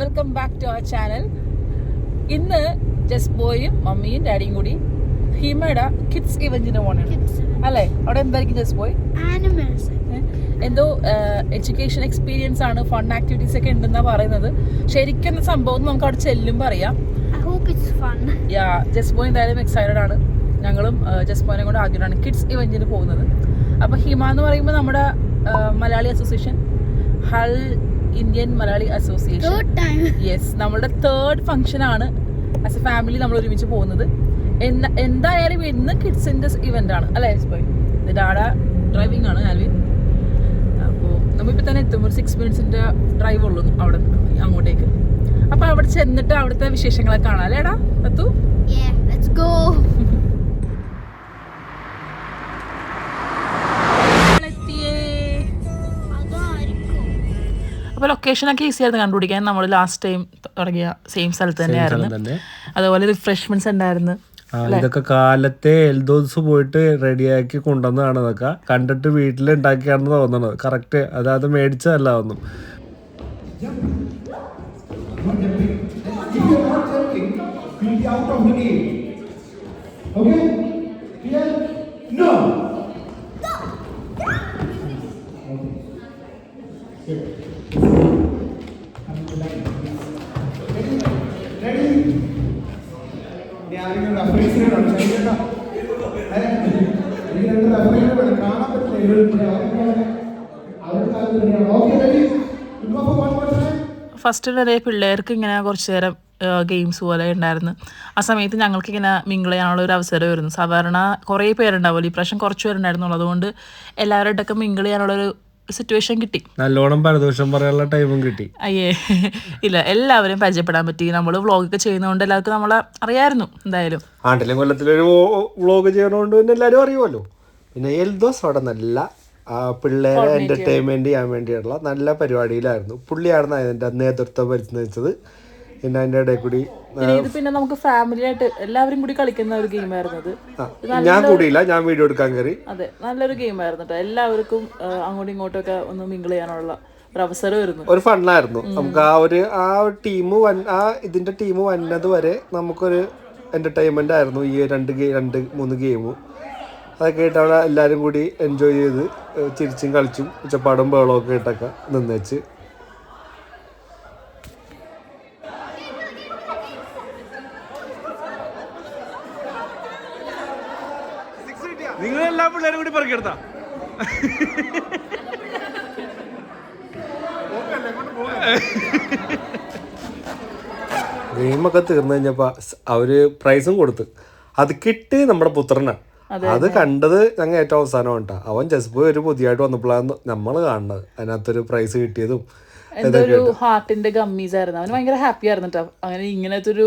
Welcome back to our channel. ഇന്ന് just ബോയും മമ്മിയും ഡാഡിയും കൂടി ഹിമയുടെ കിഡ്സ് ഇവന്റിന് പോകണം അല്ലേ? അവിടെ എന്തായിരിക്കും ജസ്റ്റ് ബോയ്? എന്തോ എഡ്യൂക്കേഷൻ എക്സ്പീരിയൻസ് ആണ്, ഫൺ ആക്ടിവിറ്റീസ് ഒക്കെ ഉണ്ടെന്നാ പറയുന്നത്. ശരിക്കും സംഭവം നമുക്ക് അവിടെ ചെല്ലുമ്പോൾ അറിയാം. ജസ്റ്റ് ബോയ് എന്തായാലും എക്സൈറ്റഡ് ആണ്. ഞങ്ങളും ജസ്റ്റ് ബോയിനെ കൊണ്ട് ആഗ്രഹമാണ് കിഡ്സ് ഇവന്റിന് പോകുന്നത്. അപ്പോൾ ഹിമ എന്ന് പറയുമ്പോൾ നമ്മുടെ Malayali association, Hull Indian Malayali association, yes, നമ്മളുടെ തേർഡ് ഫംഗ്ഷൻ ആണ്. ആസ് എ ഫാമിലി നമ്മൾ ഒരുമിച്ച് പോകുന്നത്. എന്തായാലും ഇന്ന് കിഡ്സിന്റെ ഇവന്റ് ആണ് അല്ലേ ബോയ്? ഡാഡ ഡ്രൈവിംഗ് ആണ്, ആൽവിൻ. അപ്പോൾ നമ്മളിപ്പോൾ തന്നെ എത്തും. ഒരു 6 minutes ഡ്രൈവ് ഉള്ളൂ അവിടെ അങ്ങോട്ടേക്ക്. അപ്പോൾ അവിടെ ചെന്നിട്ട് അവിടുത്തെ വിശേഷങ്ങളൊക്കെ കാണാം അല്ലേടാ എത്തു? അപ്പോൾ ലൊക്കേഷനൊക്കെ ഈസി ആയിരുന്നു കണ്ടുപിടിക്കാൻ. നമ്മൾ ലാസ്റ്റ് ടൈം തുടങ്ങിയ സെയിം സ്ഥലത്ത് തന്നെയായിരുന്നു. അതുപോലെ റിഫ്രഷ്മെന്റ്സ് ഉണ്ടായിരുന്നു. ഇതൊക്കെ കാലത്തെ എൽദോസ് പോയിട്ട് റെഡിയാക്കി കൊണ്ടുവന്നതാണ്. ഇതൊക്കെ കണ്ടിട്ട് വീട്ടിൽ ഉണ്ടാക്കിയാണെന്ന് തോന്നണത്. കറക്റ്റ്, അതായത് മേടിച്ചതല്ല ഒന്നും. ഫസ്റ്റ് വരെ പിള്ളേർക്ക് ഇങ്ങനെ കുറച്ചു നേരം ഗെയിംസ് പോലെ ഉണ്ടായിരുന്നു. ആ സമയത്ത് ഞങ്ങൾക്ക് ഇങ്ങനെ മിങ്കിൾ ചെയ്യാനുള്ള ഒരു അവസരം വരുന്നു. സാധാരണ കുറേ പേരുണ്ടാവുമല്ലോ, ഈ പ്രാവശ്യം കുറച്ച് പേരുണ്ടായിരുന്നുള്ളൂ. അതുകൊണ്ട് എല്ലാവരുമായിട്ടൊക്കെ മിങ്കിൾ ചെയ്യാനുള്ളൊരു സിറ്റുവേഷൻ കിട്ടി. നല്ലോണം പരദോഷം പറയാനുള്ള ടൈമും കിട്ടി. അയ്യേ ഇല്ല, എല്ലാവരെയും പരിചയപ്പെടാൻ പറ്റി. നമ്മൾ വ്ളോഗൊക്കെ ചെയ്യുന്നതുകൊണ്ട് എല്ലാവർക്കും നമ്മളെ അറിയായിരുന്നു. എന്തായാലും ആണ്ടിലും കൊല്ലത്തിലൊരു വ്ളോഗ് ചെയ്യണോണ്ട് പിന്നെ എല്ലാവരും അറിയുമല്ലോ. പിന്നെ എൽദോസ് അവിടെ നല്ല പിള്ളേരെ എന്റർടൈൻമെന്റ് ചെയ്യാൻ വേണ്ടിയുള്ള നല്ല പരിപാടിയിലായിരുന്നു. പുള്ളിയായിരുന്നു അതിന്റെ നേതൃത്വം വഹിച്ചത്. പിന്നെ അതിന്റെ ഇടയിൽ കൂടി പിന്നെ നമുക്ക് ഫാമിലി ആയിട്ട് എല്ലാവരും കൂടി കളിക്കുന്ന ഒരു ഗെയിം ആയിരുന്നു. ഞാൻ കൂടിയില്ല, ഞാൻ വീഡിയോ എടുക്കാൻ കയറി. അതെ, നല്ലൊരു ഗെയിം ആയിരുന്നു കേട്ടോ. എല്ലാവർക്കും അങ്ങോട്ടും ഇങ്ങോട്ടും ഒക്കെ ഒന്ന് മിങ്കിൾ ചെയ്യാനുള്ള ഒരു അവസരം വരുന്നു. ഒരു ഫണ്ണായിരുന്നു. നമുക്ക് ആ ഒരു ടീം ഇതിന്റെ ടീം വന്നത് വരെ നമുക്കൊരു എന്റർടൈൻമെന്റ് ആയിരുന്നു. ഈ 2-3 ഗെയിമും അതൊക്കെ ആയിട്ട് അവിടെ എല്ലാവരും കൂടി എൻജോയ് ചെയ്ത് ചിരിച്ചും കളിച്ചും ഉച്ചപ്പാടും ബഹളവും ഒക്കെ ഇട്ടൊക്കെ നിന്നേച്ച് നിങ്ങളെല്ലാ പിള്ളേരും കൂടി പറക്കെടുത്താ ഗെയിമൊക്കെ തീർന്നു കഴിഞ്ഞപ്പോ അവര് പ്രൈസും കൊടുത്ത്. അത് കിട്ടി നമ്മുടെ പുത്രനാണ്. അത് കണ്ടത് ഞങ്ങൾ ഏറ്റവും അവസാനം ഉണ്ടാ. അവൻ ജസ്റ്റ് ഒരു പുതിയതായിട്ട് വന്നപ്പോഴാണ് നമ്മൾ കാണുന്നത് അതിനകത്തൊരു പ്രൈസ് കിട്ടിയതും. എന്തൊരു ഹാർട്ടിന്റെ ഗമ്മീസ് ആയിരുന്നു. അവന് ഭയങ്കര ഹാപ്പി ആയിരുന്നു കേട്ടോ. അങ്ങനെ ഇങ്ങനത്തെ ഒരു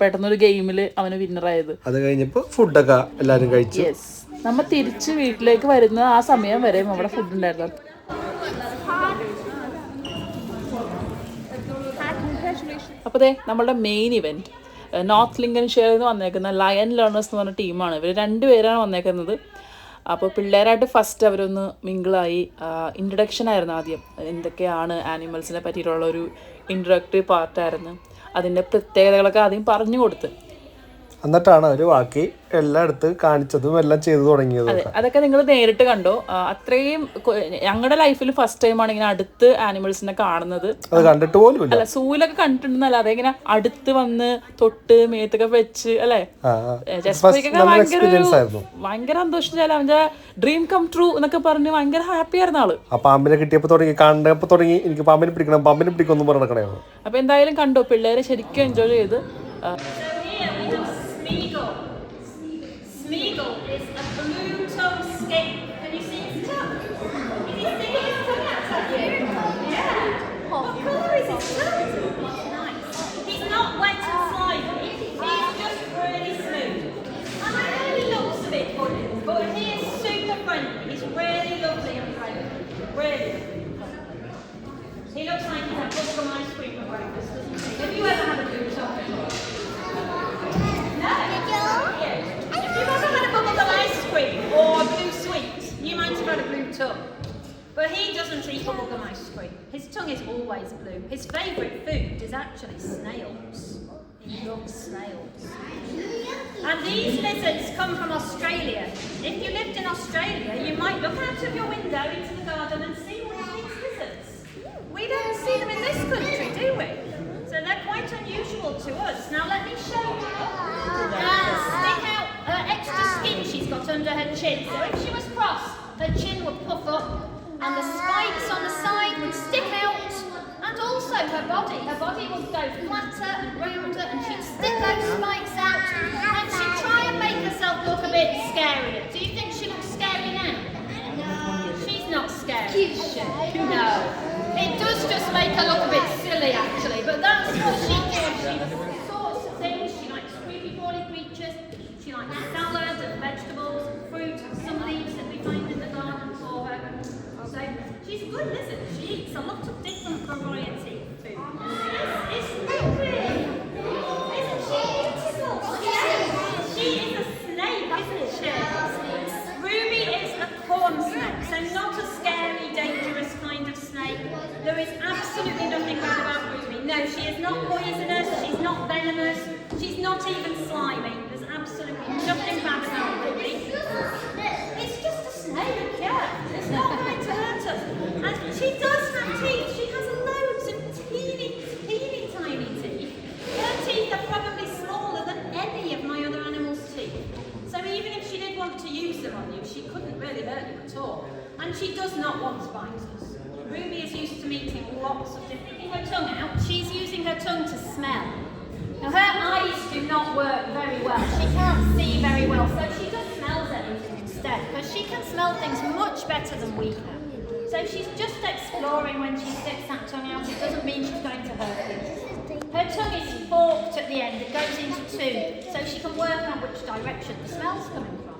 പെട്ടെന്നൊരു ഗെയിമില് അവന് വിന്നറായത്. അത് കഴിഞ്ഞപ്പോ ഫുഡൊക്കെ എല്ലാരും കഴിച്ചു. നമ്മ തിരിച്ച് വീട്ടിലേക്ക് വരുന്ന ആ സമയം വരെ അവിടെ ഫുഡ് ഉണ്ടായിരുന്നു. അപ്പോൾ ദേ നമ്മളുടെ മെയിൻ ഇവന്റ് നോർത്ത് ലിങ്കൻഷെയറിൽ നിന്ന് വന്നേക്കുന്ന ലയൺ ലേണേഴ്സ് എന്ന് പറഞ്ഞ ടീമാണ്. ഇവർ 2 പേരാണ് വന്നേക്കുന്നത്. അപ്പോൾ പിള്ളേരായിട്ട് ഫസ്റ്റ് അവരൊന്ന് മിങ്കിളായി. ഇൻട്രഡക്ഷൻ ആയിരുന്നു ആദ്യം. എന്തൊക്കെയാണ് ആനിമൽസിനെ പറ്റിയിട്ടുള്ള ഒരു ഇൻട്രഡക്ടറി പാർട്ടായിരുന്നു. അതിൻ്റെ പ്രത്യേകതകളൊക്കെ ആദ്യം പറഞ്ഞു കൊടുത്ത് എന്നിട്ടാണ് ഒരു ബാക്കി എല്ലായിടത്ത് കാണിച്ചതും എല്ലാം ചെയ്തു തുടങ്ങിയത്. അതൊക്കെ നിങ്ങൾ നേരിട്ട് കണ്ടോ? അത്രയും ഞങ്ങളുടെ ലൈഫിൽ ഫസ്റ്റ് ടൈമാണ് ഇങ്ങനെ അടുത്ത് ആനിമൽസിനെ കാണുന്നത്. അത് കണ്ടിട്ട് പോലും അല്ല, സൂലൊക്കെ കണ്ടിട്ടുണ്ടെന്നല്ല, അതെങ്ങനെ അടുത്ത് വന്ന് തൊട്ട് മേത്തൊക്കെ വെച്ച് അല്ലേ. ഭയങ്കര സന്തോഷിച്ചാൽ അവന്റെ ഡ്രീം കം ട്രൂ എന്നൊക്കെ പറഞ്ഞ് ഭയങ്കര ഹാപ്പി ആയിരുന്ന ആള്. ആ പാമ്പിനെ കിട്ടിയപ്പോ തുടങ്ങി എനിക്ക് പാമ്പിനെ പിടിക്കണം പറഞ്ഞ. അപ്പൊ എന്തായാലും കണ്ടോ, പിള്ളേരെ ശരിക്കും എൻജോയ് ചെയ്ത്. Smeagol is a blue-tongued skate. Can you see his tongue? Is he sticking his tongue out at you? Yeah. What colour is his tongue? Nice. He's not wet and slimy. He's just really smooth. And I know he looks a bit funny, but he is super friendly. He's really lovely and friendly. Really. He looks like he's had bubblegum ice cream for breakfast, doesn't he? Have you ever had a blue-tongue before? No? Yeah. If you've ever had a bubblegum ice cream or a blue sweet, you might have had a blue tongue. But he doesn't eat bubblegum ice cream. His tongue is always blue. His favourite food is actually snails. He loves snails. And these lizards come from Australia. If you lived in Australia, you might look out of your window into the garden and see one of these lizards. We don't see them in this country, do we? So they're quite unusual to us. Now let me show you. Stick out her extra skin she's got under her chin. So if she was cross, her chin would puff up and the spikes on the side would stick out. And also her body would go flatter and rounder and she'd stick those spikes out and she'd try and make herself look a bit scarier. Do you think she looks scary now? No. She's not scary, is she? No. It does just make her look a bit silly actually, but that's what she does. She does all sorts of things. She likes creepy crawly creatures. She likes salads and vegetables and fruit and some leaves that we find in the garden for her. So she's a good lizard. She eats a lot of different variety of food. It's lovely. Isn't she beautiful? She is a snake, isn't she? Ruby is a corn snake, so not a scary, dangerous kind of snake. There is absolutely nothing bad about Ruby. No, she is not poisonous, she's not venomous, she's not even slimy. There's absolutely nothing bad about Ruby. It's just a snake, yeah. It's not going to hurt us. And she does have teeth. She has loads of teeny tiny teeth. Her teeth are probably smaller than any of my other animals' teeth. So even if she did want to use them on you, she couldn't really hurt you at all. And she does not want to bite us. Ruby is used to meeting lots of different... Sticking her tongue out, she's using her tongue to smell. Now her eyes do not work very well. She can't see very well, so she just smells everything instead, because she can smell things much better than we can. So she's just exploring when she sticks that tongue out. It doesn't mean she's going to hurt you. Her tongue is forked at the end. It goes into two, so she can work out which direction the smell's coming from.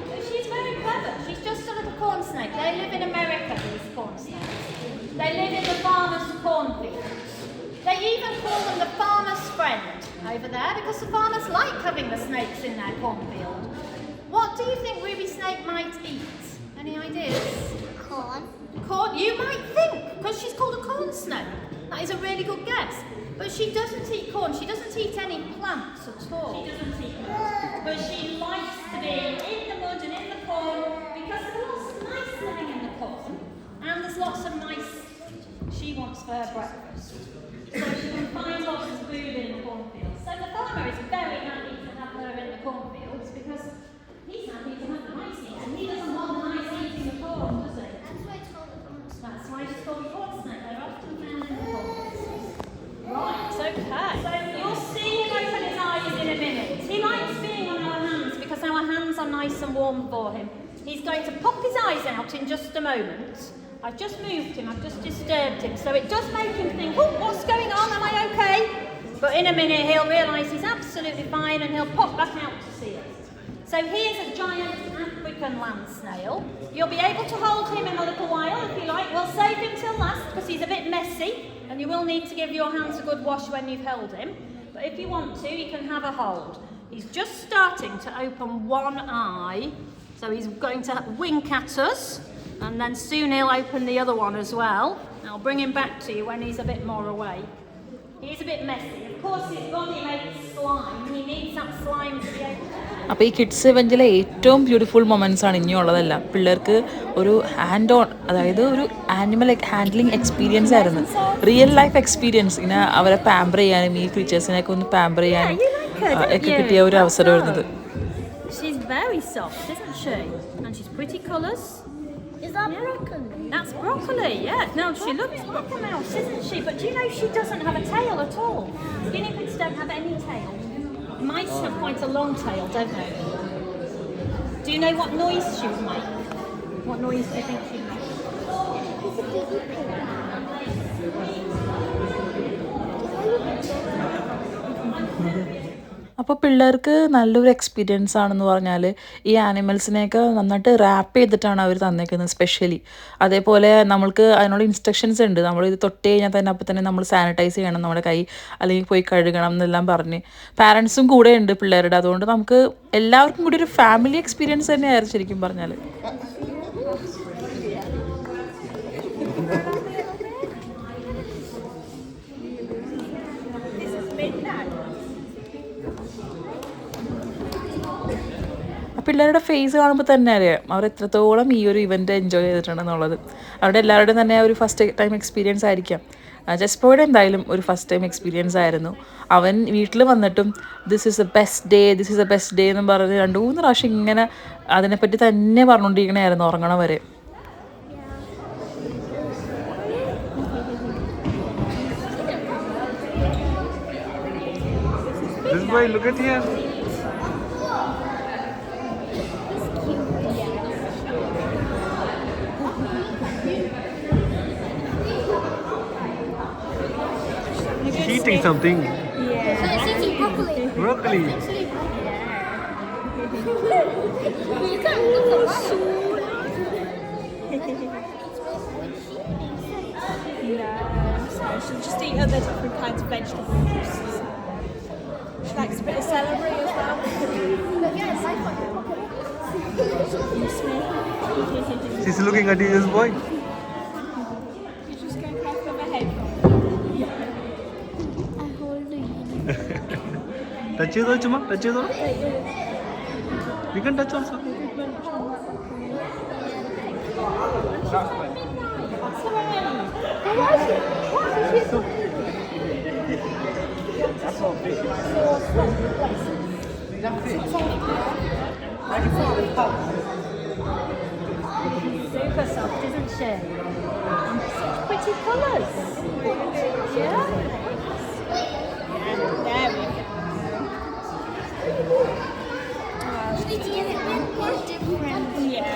So she's very clever. She's just a little corn snake. They live in America, these corn snakes. They live in the farmer's cornfields. They even call them the farmer's friend over there because the farmers like having the snakes in their cornfield. What do you think Ruby Snake might eat? Any ideas? Corn. Corn? You might think, because she's called a corn snake. That is a really good guess. But she doesn't eat corn. She doesn't eat any plants at all. She doesn't eat plants. But she likes to be in the mud and in the corn because there's lots of mice living in the corn. And there's lots of mice she wants for her breakfast. So she can find lots of food in the cornfields. So the farmer is very happy to have her in the cornfields because he's happy to have the mice eat. And he doesn't want the mice eating the corn, does he? That's why it's called a corn snake. That's why she's called a corn snake. They're often found in the cornfields. Right, okay. So you'll see him open his eyes in a minute. He likes being on our hands because our hands are nice and warm for him. He's going to pop his eyes out in just a moment. I've just moved him, I've just disturbed him, so it does make him think, oh, what's going on, am I okay? But in a minute he'll realise he's absolutely fine and he'll pop back out to see us. So here's a giant African land snail. You'll be able to hold him in a little while if you like. We'll save him till last because he's a bit messy and you will need to give your hands a good wash when you've held him. But if you want to, you can have a hold. He's just starting to open one eye, so he's going to wink at us. And then soon he'll open the other one as well. I'll bring him back to you when he's a bit more away. He's a bit messy. Of course his body makes slime. He needs that slime to be able to... അപ്പോൾ ഈ kids ഇവൻറ്റിലെ ഏറ്റവും beautiful moments ആണ് ഇനിയുള്ളതെല്ലാം. പിള്ളേർക്ക് ഒരു hand on, അതായത് ഒരു animal handling experience ആയിരുന്നു, real life experience. ഇങ്ങനെ അവരെ പാമ്പർ ചെയ്യാനും ഈ ക്രീച്ചേഴ്സിനെയൊക്കെ ഒന്ന് പാമ്പർ ചെയ്യാനും ഒക്കെ കിട്ടിയ ഒരു അവസരമായിരുന്നത്. She's very soft, isn't she? And she's pretty colours. Is that broccoli? That's broccoli, yeah. No, she looks like a mouse, isn't she? But do you know she doesn't have a tail at all? Guinea pigs don't have any tail. Mice have quite a long tail, don't they? Do you know what noise she would make? What noise do you think she'd make? അപ്പോൾ പിള്ളേർക്ക് നല്ലൊരു experience ആണെന്ന് പറഞ്ഞാൽ ഈ ആനിമൽസിനെയൊക്കെ നന്നായിട്ട് rap ചെയ്തിട്ടാണ് അവർ തന്നേക്കുന്നത് specially. അതേപോലെ നമ്മൾക്ക് അതിനുള്ള ഇൻസ്ട്രക്ഷൻസ് ഉണ്ട്. നമ്മളിത് തൊട്ട് കഴിഞ്ഞാൽ തന്നെ അപ്പോൾ തന്നെ നമ്മൾ സാനിറ്റൈസ് ചെയ്യണം നമ്മുടെ കൈ, അല്ലെങ്കിൽ പോയി കഴുകണം എന്നെല്ലാം പറഞ്ഞ്. പാരൻസും കൂടെ ഉണ്ട് പിള്ളേരുടെ. അതുകൊണ്ട് നമുക്ക് എല്ലാവർക്കും കൂടി ഒരു ഫാമിലി എക്സ്പീരിയൻസ് തന്നെയായിരുന്നു ശരിക്കും പറഞ്ഞാൽ. പിള്ളേരുടെ ഫേസ് കാണുമ്പോൾ തന്നെ അറിയാം അവർ എത്രത്തോളം ഈ ഒരു ഇവൻറ്റ് എൻജോയ് ചെയ്തിട്ടുണ്ടെന്നുള്ളത്. അവരുടെ എല്ലാവരുടെയും തന്നെ ഒരു ഫസ്റ്റ് ടൈം എക്സ്പീരിയൻസ് ആയിരിക്കാം. ജസ്പോയുടെ എന്തായാലും ഒരു ഫസ്റ്റ് ടൈം എക്സ്പീരിയൻസ് ആയിരുന്നു. അവൻ വീട്ടിൽ വന്നിട്ടും this is A best day എന്നും പറഞ്ഞ് 2-3 പ്രാവശ്യം ഇങ്ങനെ അതിനെപ്പറ്റി തന്നെ പറഞ്ഞുകൊണ്ടിരിക്കണമായിരുന്നു ഉറങ്ങണ വരെ. This boy, look at here. He's eating something. So it's eating broccoli. Broccoli. You can't look at that. She'll just eat other different kinds of vegetables. She likes a bit of celery as well. But yeah, it's like She's looking at this boy. She's just going to have her head. I hold it. Touch it, Chuma. Touch it. You can touch also. Super soft, isn't she? Such pretty colours. Yeah? There we go. You need to give it a bit more different. Yeah.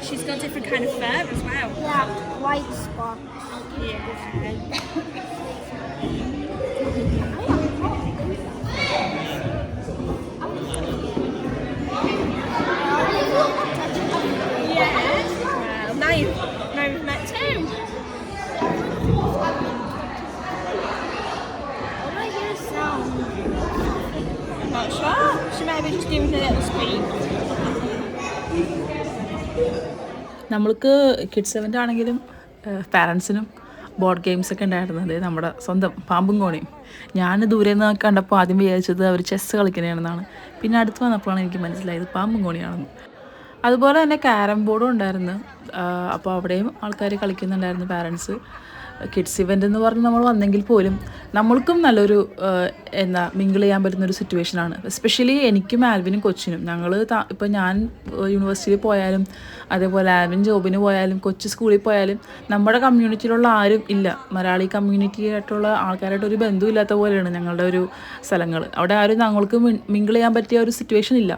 She's got different kind of fur as well. Yeah, white spots. Yeah. Yeah. Well, now you've met two. What do I hear a sound? Not sure. She might be just giving a little squeak. നമ്മൾക്ക് kids event ആണെങ്കിലും പാരൻസിനും board ഗെയിംസൊക്കെ ഉണ്ടായിരുന്നു. അതായത് നമ്മുടെ സ്വന്തം പാമ്പും കോണിയും. ഞാൻ ദൂരെ നിന്ന് കണ്ടപ്പോൾ ആദ്യം വിചാരിച്ചത് അവർ ചെസ്സ് കളിക്കണതാണെന്നാണ്. പിന്നെ അടുത്ത് വന്നപ്പോഴാണ് എനിക്ക് മനസ്സിലായത് പാമ്പും കോണിയാണെന്ന്. അതുപോലെ തന്നെ ക്യാരം ബോർഡും ഉണ്ടായിരുന്നു. അപ്പോൾ അവിടെയും ആൾക്കാർ കളിക്കുന്നുണ്ടായിരുന്നു പാരൻസ്. കിഡ്സ് ഇവൻ്റ് എന്ന് പറഞ്ഞ് നമ്മൾ വന്നെങ്കിൽ പോലും നമ്മൾക്കും നല്ലൊരു മിങ്കിൾ ചെയ്യാൻ പറ്റുന്നൊരു സിറ്റുവേഷനാണ്. എസ്പെഷ്യലി എനിക്കും ആൽവിനും കൊച്ചിനും. ഞങ്ങൾ ഇപ്പോൾ ഞാൻ യൂണിവേഴ്സിറ്റിയിൽ പോയാലും അതേപോലെ ആൽവിൻ ജോബിന് പോയാലും കൊച്ചു സ്കൂളിൽ പോയാലും നമ്മുടെ കമ്മ്യൂണിറ്റിയിലുള്ള ആരും ഇല്ല. മലയാളി കമ്മ്യൂണിറ്റിയായിട്ടുള്ള ആൾക്കാരായിട്ട് ഒരു ബന്ധമില്ലാത്ത പോലെയാണ് ഞങ്ങളുടെ ഒരു സ്ഥലങ്ങൾ. അവിടെ ആരും ഞങ്ങൾക്ക് മിങ്കിൾ ചെയ്യാൻ പറ്റിയ ഒരു സിറ്റുവേഷൻ ഇല്ല.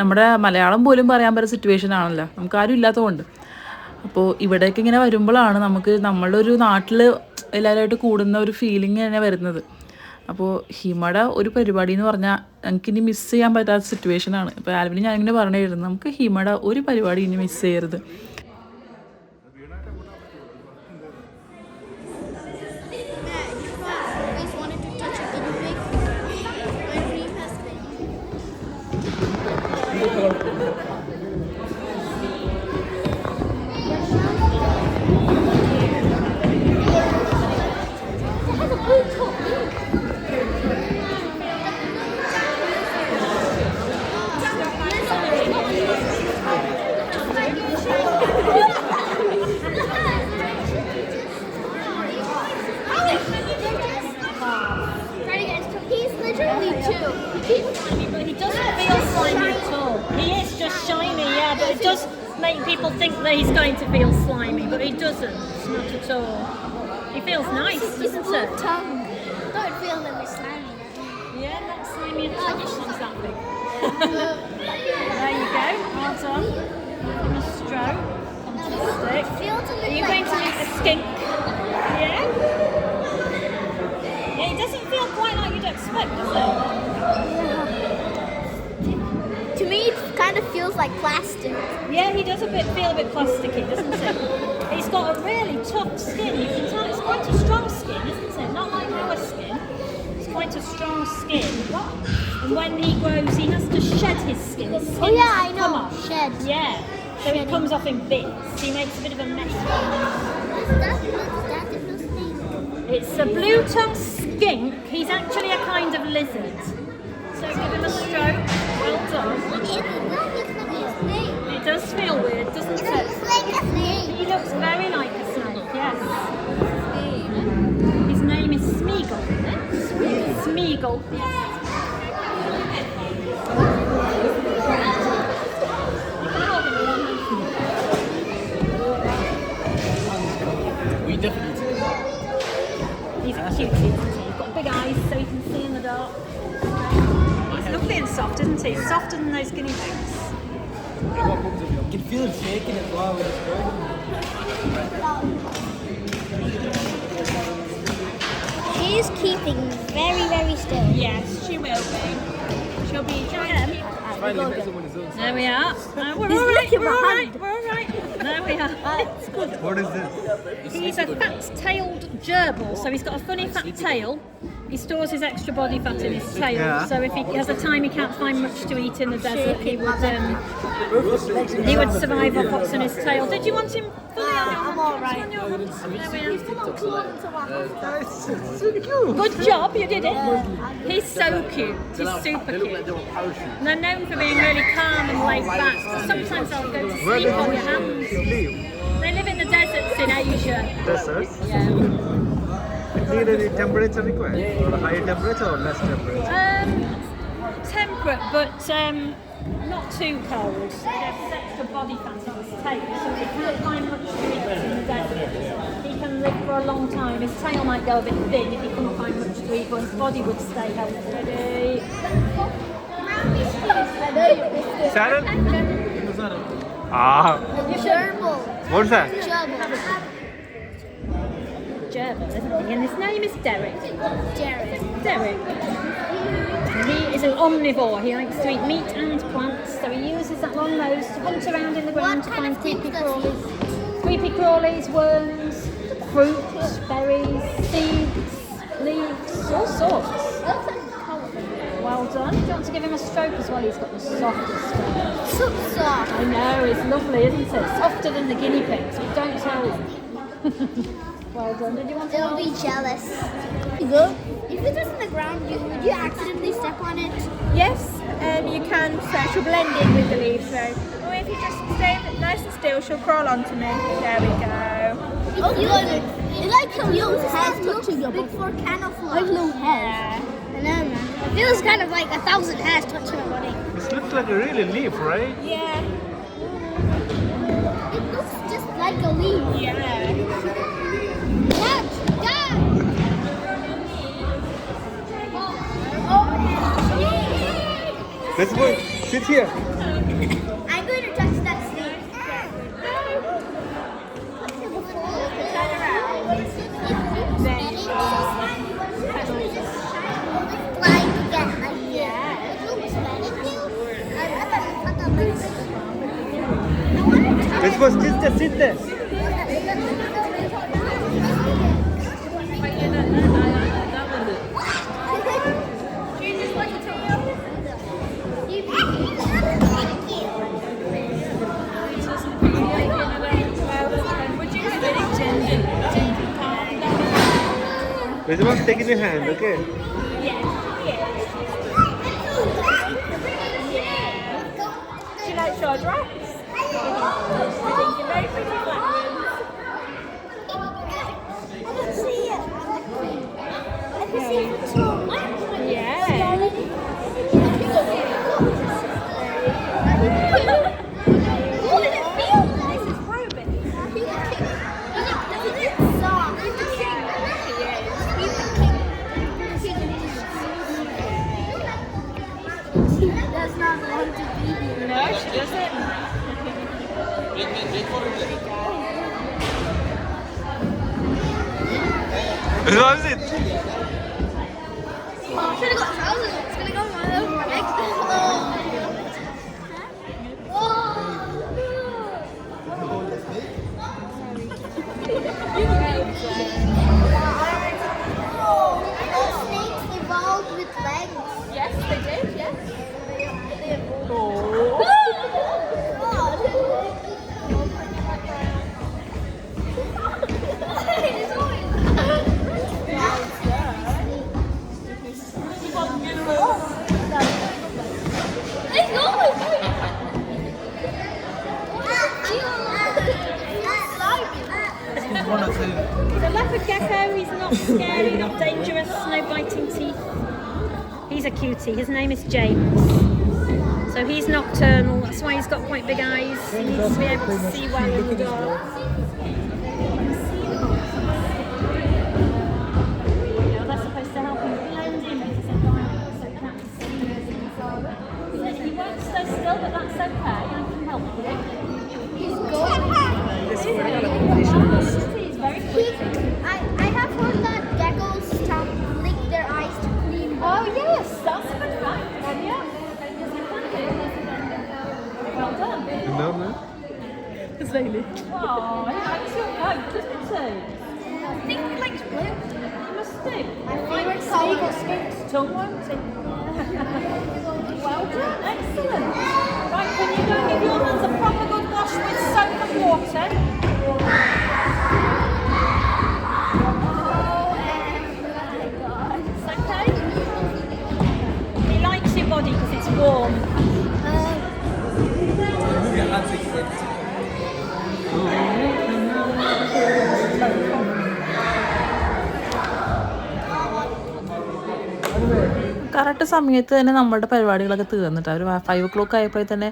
നമ്മുടെ മലയാളം പോലും പറയാൻ പറ്റുന്ന സിറ്റുവേഷൻ ആണല്ലോ, നമുക്ക് ആരും ഇല്ലാത്തതുകൊണ്ട്. അപ്പോൾ ഇവിടേക്ക് ഇങ്ങനെ വരുമ്പോഴാണ് നമുക്ക് നമ്മളുടെ ഒരു നാട്ടിൽ എല്ലാവരുമായിട്ട് കൂടുന്ന ഒരു ഫീലിംഗ് തന്നെ വരുന്നത്. അപ്പോൾ ഹിമയുടെ ഒരു പരിപാടി എന്ന് പറഞ്ഞാൽ ഞങ്ങൾക്കിനി മിസ് ചെയ്യാൻ പറ്റാത്ത സിറ്റുവേഷനാണ്. ഇപ്പോൾ ആൽവിന് ഞാനിങ്ങനെ പറഞ്ഞിരുന്നു, നമുക്ക് ഹിമയുടെ ഒരു പരിപാടി ഇനി മിസ് ചെയ്യരുത്. He's literally two. But he doesn't feel slimy at all. He is just shiny, yeah, but it does make people think that he's going to feel slimy, but he doesn't. Not at all. He feels nice, doesn't blue it? tongue. Don't feel that we're slimy. Yeah, not slimy at all. It's that big. There you go. Well done. Give him a stroke. Fantastic. Are you going to meet a skink? Yeah? Yeah, he doesn't feel quite like you'd expect, does it? To me, it kind of feels like plastic. Yeah, he does feel a bit plasticky, doesn't he? He's got a really tough skin. You can tell it's quite a strong skin, isn't it? Not like our skin. It's quite a strong skin. And when he grows, he has to shed his skin. His skin Oh yeah, has I to come know. off. Shed. Yeah. So it comes off in bits. He makes a bit of a mess. What's that? What's that? It feels pink. It's a blue tongue skink. think he's actually a kind of lizard. So give him a stroke. Well done. It does feel weird, doesn't it? He looks very like a snake, yes. His name is Smeagol, isn't it? Smeagol, yes. He's cute, isn't he? He's got big eyes so you can see in the dark. He's lovely and soft, isn't he? Softer than those guinea pigs. You can feel him shaking as well when it's going. She's keeping very, very still. Yes, she will be. She'll be trying to keep... Finally met someone his own size. There we are. No, we're He's all right, looking we're all right, behind. we're all right. There we are. It's good. What is this? He's a fat-tailed gerbil, so he's got a funny fat tail. He stores his extra body fat in his tail, Yeah. so if he has a time he can't find much to eat in the desert, he would survive off what's in his tail. Did you want him fully on your I'm all right. on your hand? There we are. So cute. Good job, you did it. He's so cute. He's super cute. And they're known for being really calm and laid back. So sometimes they'll go to Where sleep does on your hands. he live? They live in the deserts in Asia. Deserts? Yeah. Need any temperature required? Or higher temperature or less temperature? Temperate, but not too cold. So he has extra body fat on his tail, so he can't find much to eat in the desert. He can live for a long time. His tail might go a bit thin if he couldn't find much to eat, but his body would stay healthy. Ready? Sharon? Ah, Gerbil. what's that? Gerbil. Gerbil, isn't he? And his name is Derek. Jared. Derek. He is an omnivore. He likes to eat meat and plants, so he uses that long nose to hunt around in the ground to find creepy crawlies. Creepy crawlies, worms, fruit, berries, seeds, leaves, all sorts. Well done. Do you want to give him a stroke as well? He's got the softest stroke. So soft. I know, it's lovely, isn't it? Softer than the guinea pigs, but don't tell them. Well done. Did you want to They'll be jealous. Look, if it was on the ground, would you accidentally step on it? Yes, you can, so she'll blend in with the leaves. So, or if you just stay nice and still, she'll crawl onto me. There we go. Oh, good. It's like a little head touching your body. For camouflage. Like little hairs. I know, man. It feels kind of like 1,000 hairs touching my body. This looks like a really leaf, right? Yeah. It looks just like a leaf. Yeah. Dad! Dad! Let's go. Sit here. I'm going to touch that snake. Turn around. Let's go. Sit there. Let's go. Take in your hand, okay? Do you like short dress? Very pretty black ones. I can see it. I can see it too. Yeah. What does it feel like? This is Ruby. It's soft. She does not want to be here. No, she doesn't. What is it? Oh, I should have got trousers. It's gonna go right over my legs. Snakes evolved with legs. Yes, they did, yes. God. one or two. He's a leopard gecko. He's not scary, not dangerous, no biting teeth. He's a cutie. His name is James. So he's nocturnal. That's why he's got quite big eyes. He needs to be able to see well in the dark. That's supposed to help him blend in with his environment, so cats he won't stay still, but that's okay. I can help you. He's going. He's very quick. I have heard that geckos lick their eyes to clean. Oh yes, that's a good fact. Yeah. Well done. It's Layli. Oh, he likes your coat, doesn't he? I think he likes blue. He must do. My favorite color was pink. Tall one. Well done, excellent. Right, can you go and give your hands a proper good wash with soap and water? It's okay. He likes your body because it's warm. Correct സമയത്ത് തന്നെ നമ്മുടെ പരിപാടികളൊക്കെ തീർന്നിട്ട് ഒരു 5 o'clock ആയപ്പോൾ തന്നെ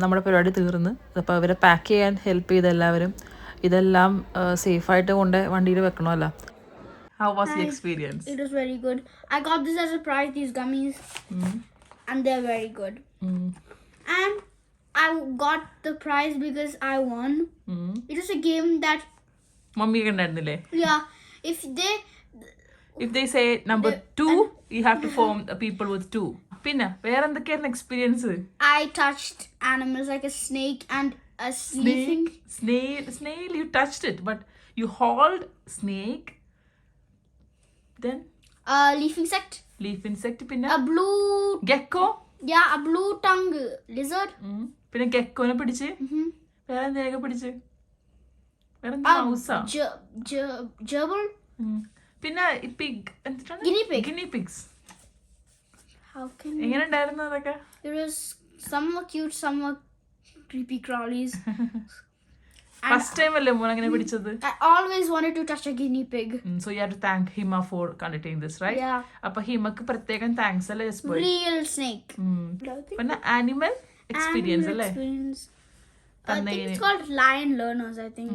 നമ്മുടെ പരിപാടി തീർന്ന്. അപ്പോൾ അവരെ പാക്ക് ചെയ്യാൻ ഹെൽപ്പ് ചെയ്ത എല്ലാവരും ഇതെല്ലാം സേഫായിട്ട് കൊണ്ട് വണ്ടിയിൽ വെക്കണമല്ലോ. How was the experience? It was very good. I got this as a prize, these gummies, and they're very good. And I got the prize because I won. It was a game that, mummy ഉണ്ടായിരുന്നില്ലേ? yeah, If they say number 2, you have to form the people with 2. പിന്നെ വേറെ എന്തൊക്കെയായിരുന്നു experience? I touched animals like a snake and a leafing. Snail, you touched it, but you hauled snake. Then A leaf insect. leaf insect, പിന്നെ A blue, gecko. yeah, a blue tongue lizard. പിന്നെ ഗെക്കോനെ പിടിച്ച് വേറെ എന്തിനൊക്കെ പിടിച്ച് വേറെ മൗസാ Gerbil. പിന്നെ pig Guinea pig. Guinea pigs How can എങ്ങനെ ഉണ്ടായിരുന്നു അതൊക്കെ? There was some were cute, some were creepy crawlies. First time അല്ലേ മോൻ അങ്ങനെ പിടിച്ചത്? I always wanted to touch a guinea pig. So you have to thank HIMA for conducting this, right? Yeah. അപ്പൊ ഹിമക്ക് പ്രത്യേകം thanks അല്ലേ just പോയി. Real snake. പിന്നെ animal experience Animal അല്ലേ? experience. I think it's called lion learners, I think.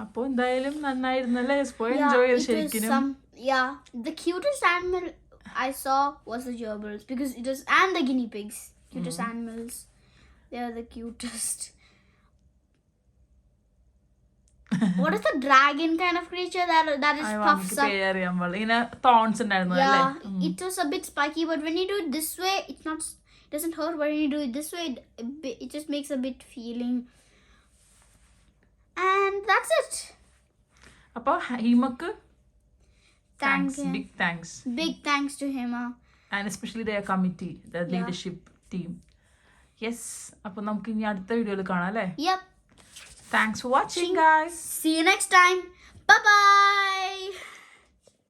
അപ്പൊ എന്തായാലും നന്നായിരുന്നല്ലേ? പോയി Yeah, enjoy ചെയ്ത് it was ശരിക്കും. yeah, the cutest animal I saw was the gerbils because it was, and the guinea pigs, cutest animals. They are the cutest. What is the dragon kind of creature that is puffs up? പേരറിയാൻ പാടില്ല. ഇങ്ങനെ thorns ഉണ്ടായിരുന്നു അല്ലേ? Yeah, it was a bit spiky, but when you do it this way, it's not. It doesn't hurt. But when you do it this way, it just makes a bit feeling. And that's it. അപ്പൊ ഹിമക്ക് Thank him. big thanks, Big thanks to HIMA. and especially their committee, the leadership team. Yes, അപ്പൊ നമുക്ക് ഇനി അടുത്ത വീഡിയോയിൽ കാണാം അല്ലേ? Yep. Thanks for watching, guys. See you next time. Bye bye.